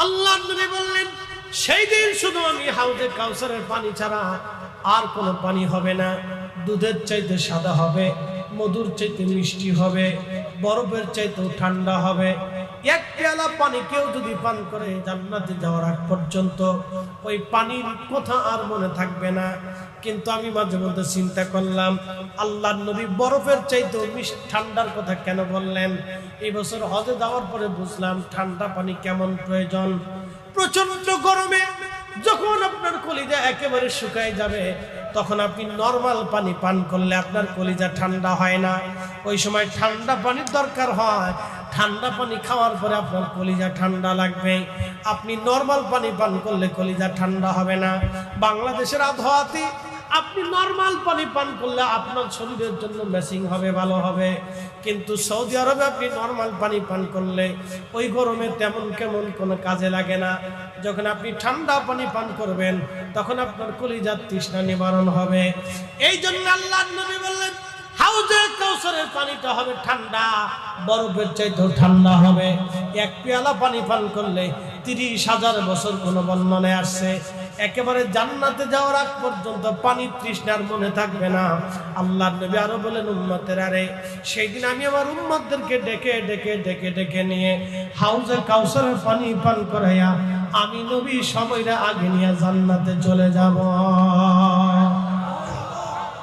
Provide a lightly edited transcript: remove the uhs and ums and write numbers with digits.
আল্লাহর নবী বললেন, সেই দিন শুধু আমি হাউজে কাউসারের পানি ছাড়া আর কোনো পানি হবে না। দুধের চাইতে সাদা হবে, মধুর চাইতে মিষ্টি হবে, বরফের চাইতেও ঠান্ডা হবে। এক পেয়ালা পানি কেউ যদি পান করে জান্নাতে যাওয়ার আগ পর্যন্ত ওই পানির কথা আর মনে থাকবে না। কিন্তু আমি মাঝে মধ্যে চিন্তা করলাম, আল্লাহর নবী বরফের চাইতেও মিষ্টি ঠান্ডার কথা কেন বললেন? এই বছর হজে যাওয়ার পরে বুঝলাম ঠান্ডা পানি কেমন প্রয়োজন। প্রচন্ড গরমে যখন আপনার কলিজা একেবারে শুকায় যাবে, তখন আপনি নরমাল পানি পান করলে আপনার কলিজা ঠান্ডা হয় না। ওই সময় ঠান্ডা পানির দরকার হয়। ঠান্ডা পানি খাওয়ার পরে আপনার কলিজা ঠান্ডা লাগবে। আপনি নরমাল পানি পান করলে কলিজা ঠান্ডা হবে না। বাংলাদেশের আবহাওয়াতে আপনি নরমাল পানি পান করলে আপনার শরীরের জন্য ম্যাচিং হবে, ভালো হবে। কিন্তু সৌদি আরবে আপনি নরমাল পানি পান করলে ওই গরমে তেমন কেমন কোনো কাজে লাগে না। যখন আপনি ঠান্ডা পানি পান করবেন তখন আপনার কলিজার তৃষ্ণা নিবারণ হবে। এই জন্য আল্লাহর নবী বললেন, হাউজে কাউসারের পানিটা হবে ঠান্ডা, বরফের চাইতেও ঠান্ডা হবে। এক পেয়ালা পানি পান করলে 30,000 বছর কোনো বর্ণনায় আসছে একেবারে জান্নাতে যাওয়ার আগ পর্যন্ত পানির তৃষ্ণার মনে থাকবে না। আল্লাহর নবী আরো বলেন, উম্মতের আরে সেই দিন আমি আমার উম্মতদেরকে ডেকে ডেকে ডেকে ডেকে নিয়ে হাউজে কাউসারের পানি পান করাইয়া আমি নবী সময়টা আগে নিয়ে জান্নাতে চলে যাব।